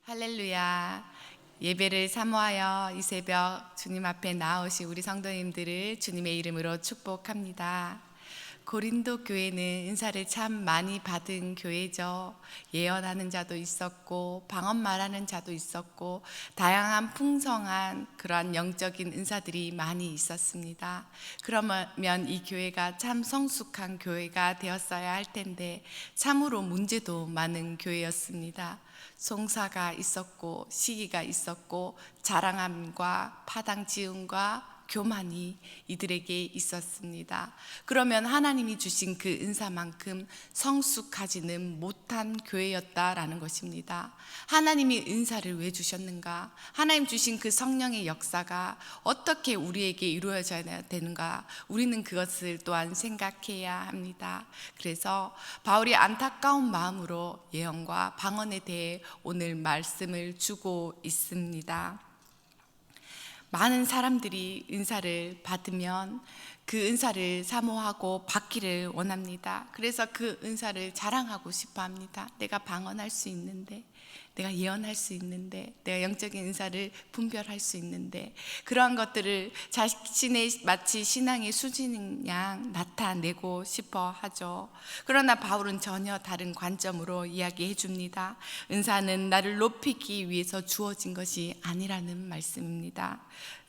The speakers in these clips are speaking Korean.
할렐루야. 예배를 사모하여 이 새벽 주님 앞에 나오신 우리 성도님들을 주님의 이름으로 축복합니다. 고린도 교회는 은사를 참 많이 받은 교회죠. 예언하는 자도 있었고 방언 말하는 자도 있었고 다양한 풍성한 그러한 영적인 은사들이 많이 있었습니다. 그러면 이 교회가 참 성숙한 교회가 되었어야 할 텐데 참으로 문제도 많은 교회였습니다. 송사가 있었고 시기가 있었고 자랑함과 파당지음과 교만이 이들에게 있었습니다. 그러면 하나님이 주신 그 은사만큼 성숙하지는 못한 교회였다라는 것입니다. 하나님이 은사를 왜 주셨는가? 하나님 주신 그 성령의 역사가 어떻게 우리에게 이루어져야 되는가? 우리는 그것을 또한 생각해야 합니다. 그래서 바울이 안타까운 마음으로 예언과 방언에 대해 오늘 말씀을 주고 있습니다. 많은 사람들이 은사를 받으면 그 은사를 사모하고 받기를 원합니다. 그래서 그 은사를 자랑하고 싶어 합니다. 내가 방언할 수 있는데, 내가 예언할 수 있는데, 내가 영적인 은사를 분별할 수 있는데, 그러한 것들을 자신의 마치 신앙의 수준인 양 나타내고 싶어 하죠. 그러나 바울은 전혀 다른 관점으로 이야기해 줍니다. 은사는 나를 높이기 위해서 주어진 것이 아니라는 말씀입니다.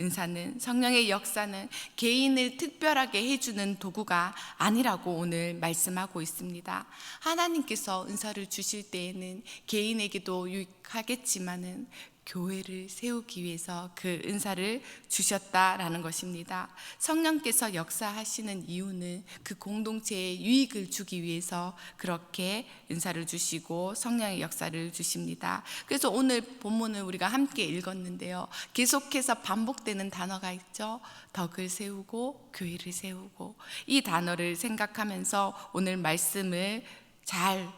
은사는, 성령의 역사는 개인을 특별하게 해주는 도구가 아니라고 오늘 말씀하고 있습니다. 하나님께서 은사를 주실 때에는 개인에게도 유익하겠지만은 교회를 세우기 위해서 그 은사를 주셨다라는 것입니다. 성령께서 역사하시는 이유는 그 공동체에 유익을 주기 위해서 그렇게 은사를 주시고 성령의 역사를 주십니다. 그래서 오늘 본문을 우리가 함께 읽었는데요, 계속해서 반복되는 단어가 있죠. 덕을 세우고 교회를 세우고, 이 단어를 생각하면서 오늘 말씀을 잘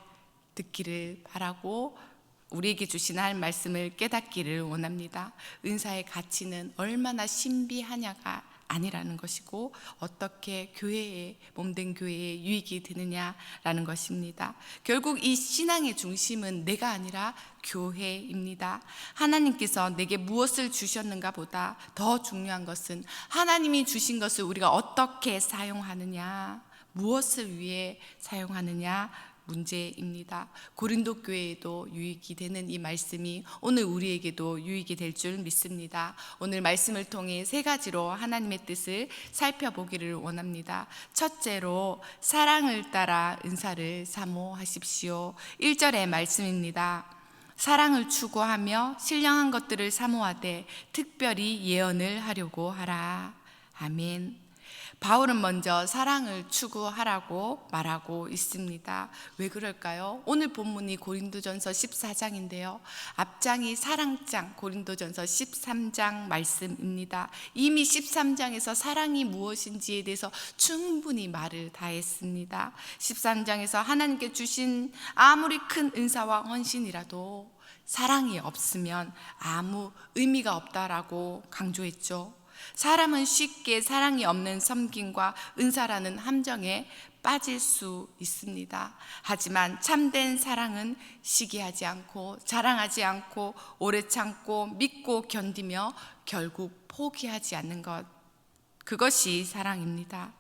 듣기를 바라고 우리에게 주신 할 말씀을 깨닫기를 원합니다. 은사의 가치는 얼마나 신비하냐가 아니라는 것이고 어떻게 교회에, 몸된 교회에 유익이 되느냐라는 것입니다. 결국 이 신앙의 중심은 내가 아니라 교회입니다. 하나님께서 내게 무엇을 주셨는가 보다 더 중요한 것은 하나님이 주신 것을 우리가 어떻게 사용하느냐, 무엇을 위해 사용하느냐 문제입니다. 고린도 교회에도 유익이 되는 이 말씀이 오늘 우리에게도 유익이 될 줄 믿습니다. 오늘 말씀을 통해 세 가지로 하나님의 뜻을 살펴보기를 원합니다. 첫째로, 사랑을 따라 은사를 사모하십시오. 1절의 말씀입니다. 사랑을 추구하며 신령한 것들을 사모하되 특별히 예언을 하려고 하라. 아멘. 바울은 먼저 사랑을 추구하라고 말하고 있습니다. 왜 그럴까요? 오늘 본문이 고린도전서 14장인데요 앞장이 사랑장 고린도전서 13장 말씀입니다. 이미 13장에서 사랑이 무엇인지에 대해서 충분히 말을 다 했습니다. 13장에서 하나님께 주신 아무리 큰 은사와 헌신이라도 사랑이 없으면 아무 의미가 없다라고 강조했죠. 사람은 쉽게 사랑이 없는 섬김과 은사라는 함정에 빠질 수 있습니다. 하지만 참된 사랑은 시기하지 않고 자랑하지 않고 오래 참고 믿고 견디며 결국 포기하지 않는 것, 그것이 사랑입니다.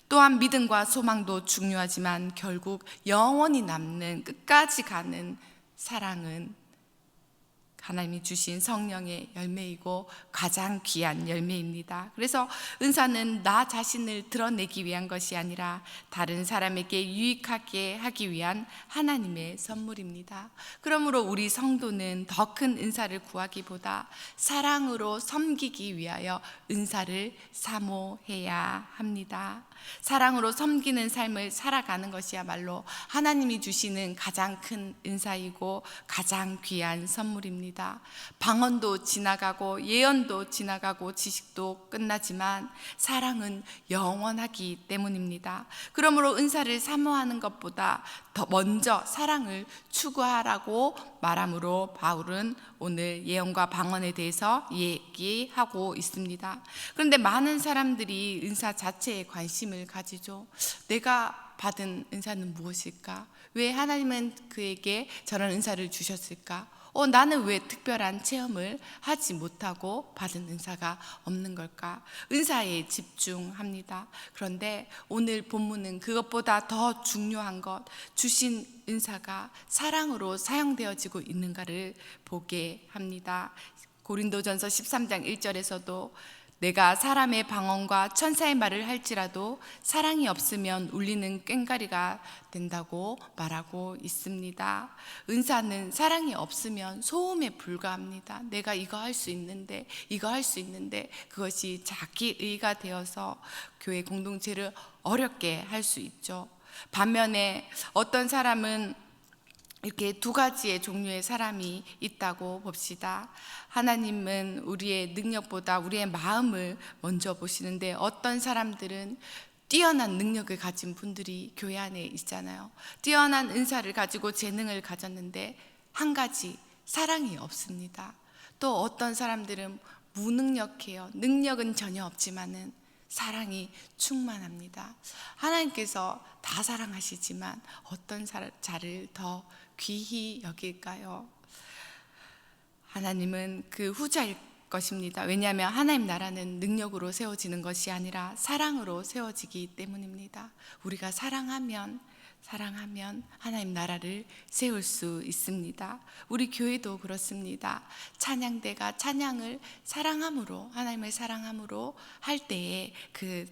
또한 믿음과 소망도 중요하지만 결국 영원히 남는, 끝까지 가는 사랑은 하나님이 주신 성령의 열매이고 가장 귀한 열매입니다. 그래서 은사는 나 자신을 드러내기 위한 것이 아니라 다른 사람에게 유익하게 하기 위한 하나님의 선물입니다. 그러므로 우리 성도는 더 큰 은사를 구하기보다 사랑으로 섬기기 위하여 은사를 사모해야 합니다. 사랑으로 섬기는 삶을 살아가는 것이야말로 하나님이 주시는 가장 큰 은사이고 가장 귀한 선물입니다. 방언도 지나가고 예언도 지나가고 지식도 끝나지만 사랑은 영원하기 때문입니다. 그러므로 은사를 사모하는 것보다 더 먼저 사랑을 추구하라고 말함으로 바울은 오늘 예언과 방언에 대해서 얘기하고 있습니다. 그런데 많은 사람들이 은사 자체에 관심을 가지죠. 내가 받은 은사는 무엇일까? 왜 하나님은 그에게 저런 은사를 주셨을까? 나는 왜 특별한 체험을 하지 못하고 받은 은사가 없는 걸까? 은사에 집중합니다. 그런데 오늘 본문은 그것보다 더 중요한 것, 주신 은사가 사랑으로 사용되어지고 있는가를 보게 합니다. 고린도전서 13장 1절에서도 내가 사람의 방언과 천사의 말을 할지라도 사랑이 없으면 울리는 꽹과리가 된다고 말하고 있습니다. 은사는 사랑이 없으면 소음에 불과합니다. 내가 이거 할 수 있는데 그것이 자기의가 되어서 교회 공동체를 어렵게 할 수 있죠. 반면에 어떤 사람은 이렇게 두 가지의 종류의 사람이 있다고 봅시다. 하나님은 우리의 능력보다 우리의 마음을 먼저 보시는데 어떤 사람들은 뛰어난 능력을 가진 분들이 교회 안에 있잖아요. 뛰어난 은사를 가지고 재능을 가졌는데 한 가지, 사랑이 없습니다. 또 어떤 사람들은 무능력해요. 능력은 전혀 없지만은 사랑이 충만합니다. 하나님께서 다 사랑하시지만 어떤 자를 더 귀히 여길까요? 하나님은 그 후자일 것입니다. 왜냐하면 하나님 나라는 능력으로 세워지는 것이 아니라 사랑으로 세워지기 때문입니다. 우리가 사랑하면 하나님 나라를 세울 수 있습니다. 우리 교회도 그렇습니다. 찬양대가 찬양을 사랑함으로, 하나님을 사랑함으로 할 때에 그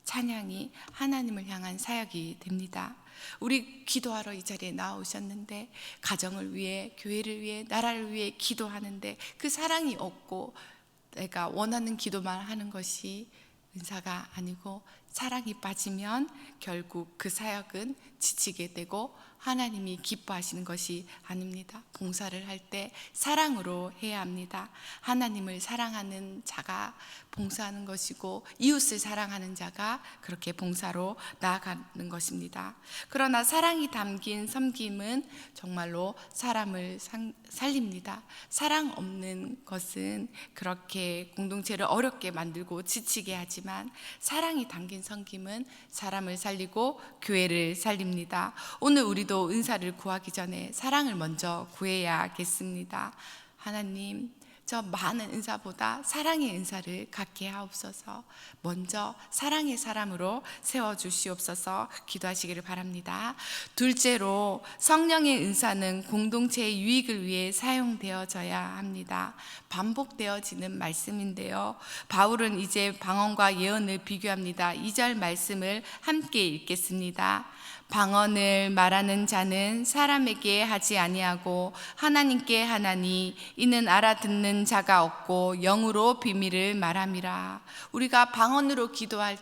찬양이 하나님을 향한 사역이 됩니다. 우리 기도하러 이 자리에 나오셨는데 가정을 위해, 교회를 위해, 나라를 위해 기도하는데 그 사랑이 없고 내가 원하는 기도만 하는 것이 은사가 아니고 사랑이 빠지면 결국 그 사역은 지치게 되고 하나님이 기뻐하시는 것이 아닙니다. 봉사를 할 때 사랑으로 해야 합니다. 하나님을 사랑하는 자가 봉사하는 것이고 이웃을 사랑하는 자가 그렇게 봉사로 나아가는 것입니다. 그러나 사랑이 담긴 섬김은 정말로 사람을 살립니다. 사랑 없는 것은 그렇게 공동체를 어렵게 만들고 지치게 하지만 사랑이 담긴 섬김은 사람을 살리고 교회를 살립니다. 오늘 우리도 은사를 구하기 전에 사랑을 먼저 구해야겠습니다. 하나님, 저 많은 은사보다 사랑의 은사를 갖게 하옵소서. 먼저 사랑의 사람으로 세워주시옵소서. 기도하시기를 바랍니다. 둘째로 성령의 은사는 공동체의 유익을 위해 사용되어져야 합니다. 반복되어지는 말씀인데요, 바울은 이제 방언과 예언을 비교합니다. 2절 말씀을 함께 읽겠습니다. 방언을 말하는 자는 사람에게 하지 아니하고 하나님께 하나니 이는 알아듣는 자가 없고 영으로 비밀을 말함이라. 우리가 방언으로 기도할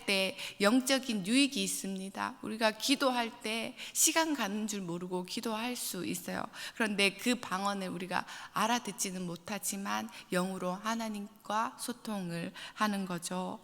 때 영적인 유익이 있습니다. 우리가 기도할 때 시간 가는 줄 모르고 기도할 수 있어요. 그런데 그 방언을 우리가 알아듣지는 못하지만 영으로 하나님과 소통을 하는 거죠.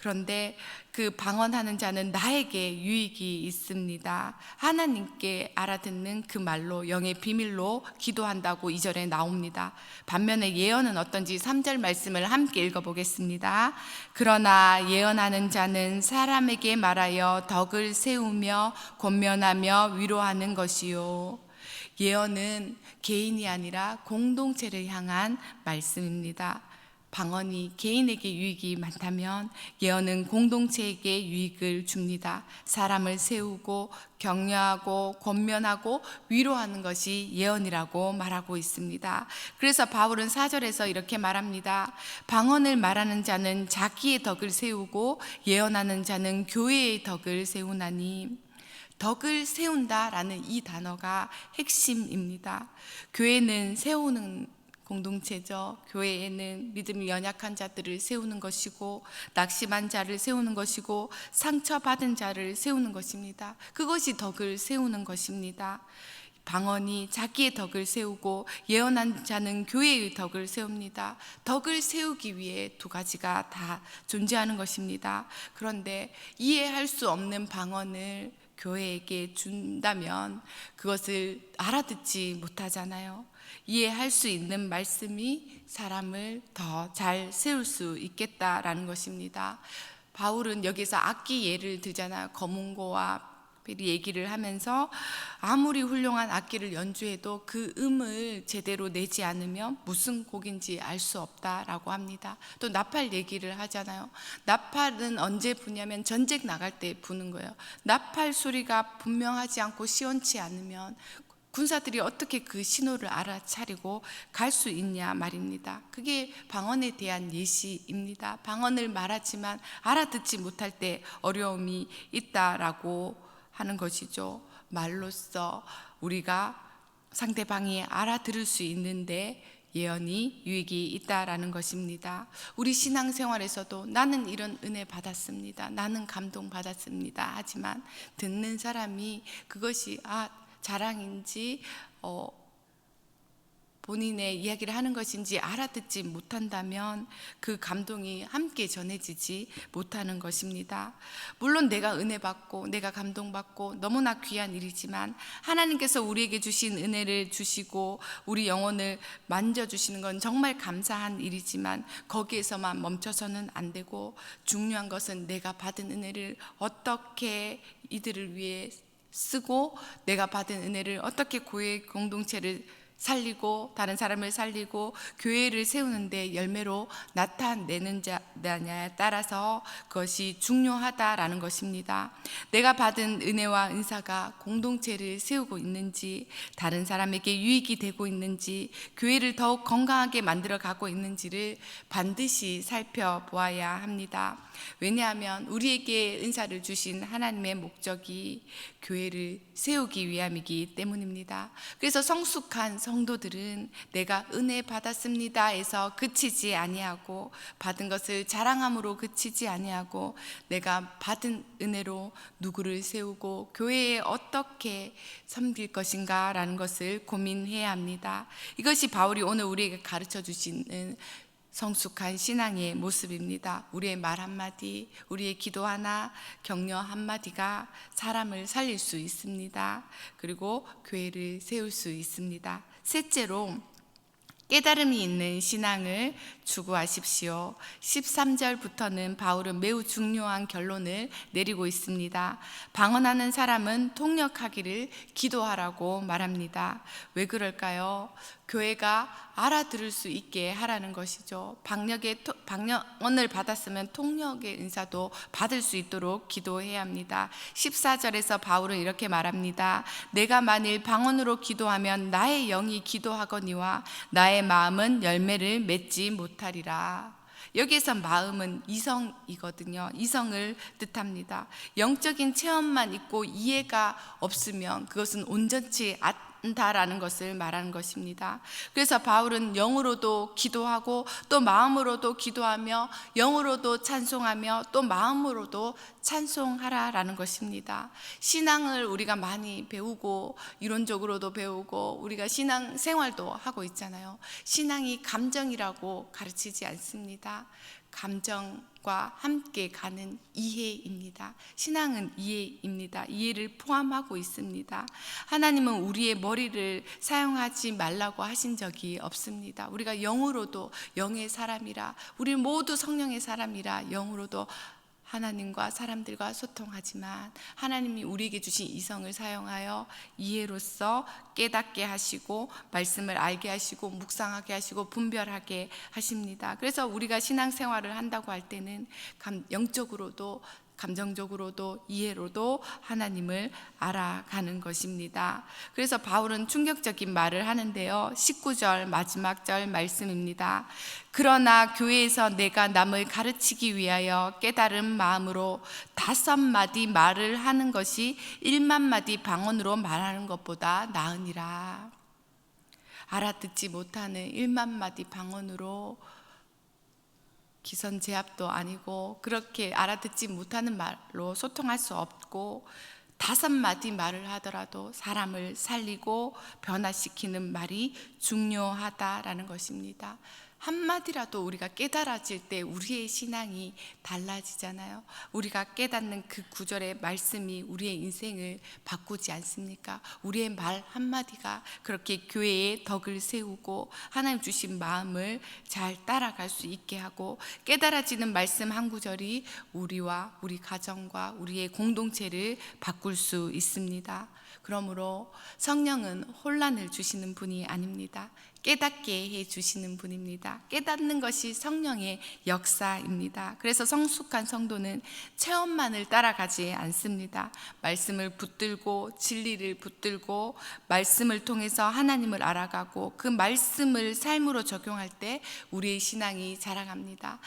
그런데 그 방언하는 자는 나에게 유익이 있습니다. 하나님께 알아듣는 그 말로 영의 비밀로 기도한다고 2절에 나옵니다. 반면에 예언은 어떤지 3절 말씀을 함께 읽어보겠습니다. 그러나 예언하는 자는 사람에게 말하여 덕을 세우며 권면하며 위로하는 것이요. 예언은 개인이 아니라 공동체를 향한 말씀입니다. 방언이 개인에게 유익이 많다면 예언은 공동체에게 유익을 줍니다. 사람을 세우고 격려하고 권면하고 위로하는 것이 예언이라고 말하고 있습니다. 그래서 바울은 4절에서 이렇게 말합니다. 방언을 말하는 자는 자기의 덕을 세우고 예언하는 자는 교회의 덕을 세우나니. 덕을 세운다라는 이 단어가 핵심입니다. 교회는 세우는 공동체죠. 교회에는 믿음이 연약한 자들을 세우는 것이고 낙심한 자를 세우는 것이고 상처받은 자를 세우는 것입니다. 그것이 덕을 세우는 것입니다. 방언이 자기의 덕을 세우고 예언한 자는 교회의 덕을 세웁니다. 덕을 세우기 위해 두 가지가 다 존재하는 것입니다. 그런데 이해할 수 없는 방언을 교회에게 준다면 그것을 알아듣지 못하잖아요. 이해할 수 있는 말씀이 사람을 더 잘 세울 수 있겠다라는 것입니다. 바울은 여기서 악기 예를 들잖아요. 검은고와 특별히 얘기를 하면서 아무리 훌륭한 악기를 연주해도 그 음을 제대로 내지 않으면 무슨 곡인지 알 수 없다라고 합니다. 또 나팔 얘기를 하잖아요. 나팔은 언제 부냐면 전쟁 나갈 때 부는 거예요. 나팔 소리가 분명하지 않고 시원치 않으면 군사들이 어떻게 그 신호를 알아차리고 갈 수 있냐 말입니다. 그게 방언에 대한 예시입니다. 방언을 말하지만 알아듣지 못할 때 어려움이 있다라고 하는 것이죠. 말로써 우리가 상대방이 알아들을 수 있는데 예언이 유익이 있다라는 것입니다. 우리 신앙생활에서도 나는 이런 은혜 받았습니다, 나는 감동 받았습니다 하지만 듣는 사람이 그것이 자랑인지 본인의 이야기를 하는 것인지 알아듣지 못한다면 그 감동이 함께 전해지지 못하는 것입니다. 물론 내가 은혜 받고 내가 감동받고 너무나 귀한 일이지만 하나님께서 우리에게 주신 은혜를 주시고 우리 영혼을 만져주시는 건 정말 감사한 일이지만 거기에서만 멈춰서는 안 되고 중요한 것은 내가 받은 은혜를 어떻게 이들을 위해 쓰고 내가 받은 은혜를 어떻게 교회 공동체를 살리고 다른 사람을 살리고 교회를 세우는데 열매로 나타내느냐에 따라서 그것이 중요하다라는 것입니다. 내가 받은 은혜와 은사가 공동체를 세우고 있는지, 다른 사람에게 유익이 되고 있는지, 교회를 더욱 건강하게 만들어 가고 있는지를 반드시 살펴보아야 합니다. 왜냐하면 우리에게 은사를 주신 하나님의 목적이 교회를 세우기 위함이기 때문입니다. 그래서 성숙한 성도들은 내가 은혜 받았습니다 해서 그치지 아니하고, 받은 것을 자랑함으로 그치지 아니하고, 내가 받은 은혜로 누구를 세우고 교회에 어떻게 섬길 것인가 라는 것을 고민해야 합니다. 이것이 바울이 오늘 우리에게 가르쳐 주시는 성숙한 신앙의 모습입니다. 우리의 말 한마디, 우리의 기도 하나, 격려 한마디가 사람을 살릴 수 있습니다. 그리고 교회를 세울 수 있습니다. 셋째로 깨달음이 있는 신앙을 추구하십시오. 13절부터는 바울은 매우 중요한 결론을 내리고 있습니다. 방언하는 사람은 통역하기를 기도하라고 말합니다. 왜 그럴까요? 교회가 알아들을 수 있게 하라는 것이죠. 방언을 받았으면 통역의 은사도 받을 수 있도록 기도해야 합니다. 14절에서 바울은 이렇게 말합니다. 내가 만일 방언으로 기도하면 나의 영이 기도하거니와 나의 마음은 열매를 맺지 못하리라. 여기에서 마음은 이성이거든요. 이성을 뜻합니다. 영적인 체험만 있고 이해가 없으면 그것은 온전치 않다라는 것을 말하는 것입니다. 그래서 바울은 영으로도 기도하고 또 마음으로도 기도하며 영으로도 찬송하며 또 마음으로도 찬송하라라는 것입니다. 신앙을 우리가 많이 배우고 이론적으로도 배우고 우리가 신앙 생활도 하고 있잖아요. 신앙이 감정이라고 가르치지 않습니다. 감정과 함께 가는 이해입니다. 신앙은 이해입니다. 이해를 포함하고 있습니다. 하나님은 우리의 머리를 사용하지 말라고 하신 적이 없습니다. 우리가 영으로도 영의 사람이라, 우리 모두 성령의 사람이라 영으로도 하나님과 사람들과 소통하지만 하나님이 우리에게 주신 이성을 사용하여 이해로서 깨닫게 하시고 말씀을 알게 하시고 묵상하게 하시고 분별하게 하십니다. 그래서 우리가 신앙생활을 한다고 할 때는 영적으로도 감정적으로도 이해로도 하나님을 알아가는 것입니다. 그래서 바울은 충격적인 말을 하는데요. 19절 마지막 절 말씀입니다. 그러나 교회에서 내가 남을 가르치기 위하여 깨달은 마음으로 5마디 말을 하는 것이 1만마디 방언으로 말하는 것보다 나으니라. 알아듣지 못하는 1만마디 방언으로 기선제압도 아니고 그렇게 알아듣지 못하는 말로 소통할 수 없고 5마디 말을 하더라도 사람을 살리고 변화시키는 말이 중요하다라는 것입니다. 한마디라도 우리가 깨달아질 때 우리의 신앙이 달라지잖아요. 우리가 깨닫는 그 구절의 말씀이 우리의 인생을 바꾸지 않습니까? 우리의 말 한마디가 그렇게 교회의 덕을 세우고 하나님 주신 마음을 잘 따라갈 수 있게 하고, 깨달아지는 말씀 한 구절이 우리와 우리 가정과 우리의 공동체를 바꿀 수 있습니다. 그러므로 성령은 혼란을 주시는 분이 아닙니다. 깨닫게 해주시는 분입니다. 깨닫는 것이 성령의 역사입니다. 그래서 성숙한 성도는 체험만을 따라가지 않습니다. 말씀을 붙들고 진리를 붙들고 말씀을 통해서 하나님을 알아가고 그 말씀을 삶으로 적용할 때 우리의 신앙이 자라갑니다.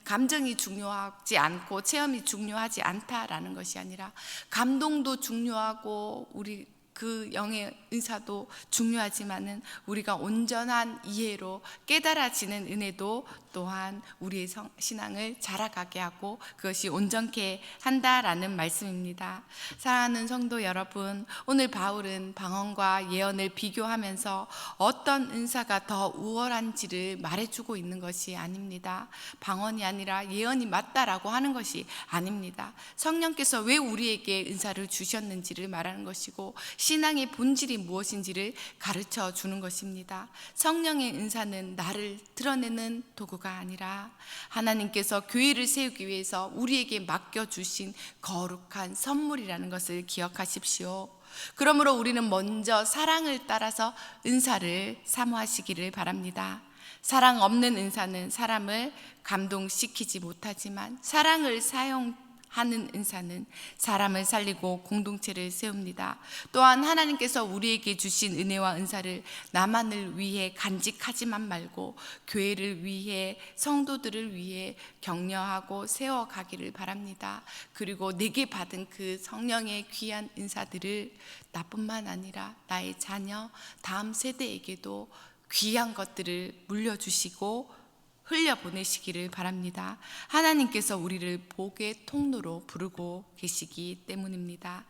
감정이 중요하지 않고 체험이 중요하지 않다라는 것이 아니라, 감동도 중요하고 우리 그 영의 은사도 중요하지만은 우리가 온전한 이해로 깨달아지는 은혜도 또한 우리의 신앙을 자라가게 하고 그것이 온전케 한다라는 말씀입니다. 사랑하는 성도 여러분, 오늘 바울은 방언과 예언을 비교하면서 어떤 은사가 더 우월한지를 말해주고 있는 것이 아닙니다. 방언이 아니라 예언이 맞다라고 하는 것이 아닙니다. 성령께서 왜 우리에게 은사를 주셨는지를 말하는 것이고, 신앙의 본질이 무엇인지를 가르쳐 주는 것입니다. 성령의 은사는 나를 드러내는 도구가 아니라 하나님께서 교회를 세우기 위해서 우리에게 맡겨주신 거룩한 선물이라는 것을 기억하십시오. 그러므로 우리는 먼저 사랑을 따라서 은사를 사모하시기를 바랍니다. 사랑 없는 은사는 사람을 감동시키지 못하지만, 사랑을 사용하는 은사는 사람을 살리고 공동체를 세웁니다. 또한 하나님께서 우리에게 주신 은혜와 은사를 나만을 위해 간직하지만 말고 교회를 위해, 성도들을 위해 격려하고 세워가기를 바랍니다. 그리고 내게 받은 그 성령의 귀한 은사들을 나뿐만 아니라 나의 자녀, 다음 세대에게도 귀한 것들을 물려주시고 흘려보내시기를 바랍니다. 하나님께서 우리를 복의 통로로 부르고 계시기 때문입니다.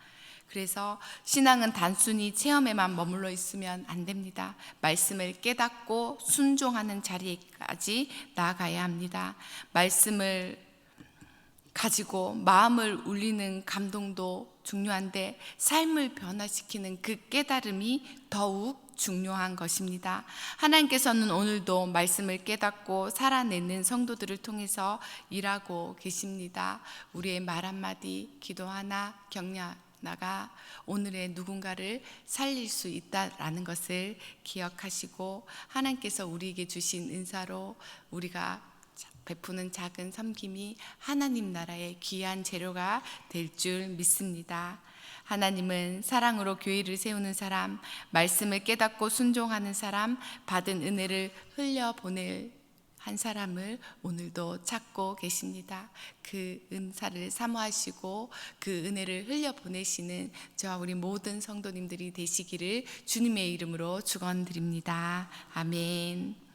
그래서 신앙은 단순히 체험에만 머물러 있으면 안 됩니다. 말씀을 깨닫고 순종하는 자리까지 나아가야 합니다. 말씀을 가지고 마음을 울리는 감동도 중요한데, 삶을 변화시키는 그 깨달음이 더욱 중요한 것입니다. 하나님께서는 오늘도 말씀을 깨닫고 살아내는 성도들을 통해서 일하고 계십니다. 우리의 말 한마디, 기도 하나, 격려 하나가 오늘의 누군가를 살릴 수 있다라는 것을 기억하시고, 하나님께서 우리에게 주신 은사로 우리가 베푸는 작은 섬김이 하나님 나라의 귀한 재료가 될 줄 믿습니다. 하나님은 사랑으로 교회를 세우는 사람, 말씀을 깨닫고 순종하는 사람, 받은 은혜를 흘려보낼 한 사람을 오늘도 찾고 계십니다. 그 은사를 사모하시고 그 은혜를 흘려보내시는 저와 우리 모든 성도님들이 되시기를 주님의 이름으로 축원드립니다. 아멘.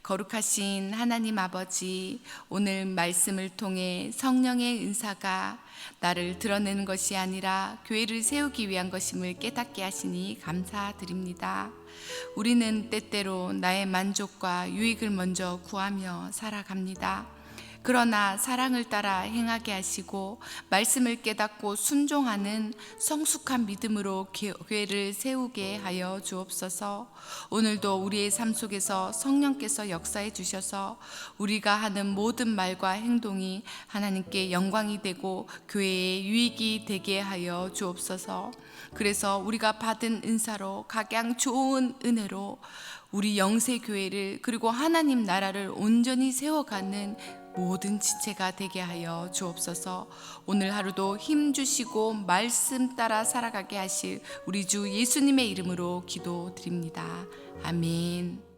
거룩하신 하나님 아버지, 오늘 말씀을 통해 성령의 은사가 나를 드러내는 것이 아니라 교회를 세우기 위한 것임을 깨닫게 하시니 감사드립니다. 우리는 때때로 나의 만족과 유익을 먼저 구하며 살아갑니다. 그러나 사랑을 따라 행하게 하시고 말씀을 깨닫고 순종하는 성숙한 믿음으로 교회를 세우게 하여 주옵소서. 오늘도 우리의 삶 속에서 성령께서 역사해 주셔서 우리가 하는 모든 말과 행동이 하나님께 영광이 되고 교회에 유익이 되게 하여 주옵소서. 그래서 우리가 받은 은사로 각양 좋은 은혜로 우리 영세교회를 그리고 하나님 나라를 온전히 세워가는 모든 지체가 되게 하여 주옵소서. 오늘 하루도 힘 주시고 말씀 따라 살아가게 하실 우리 주 예수님의 이름으로 기도드립니다. 아멘.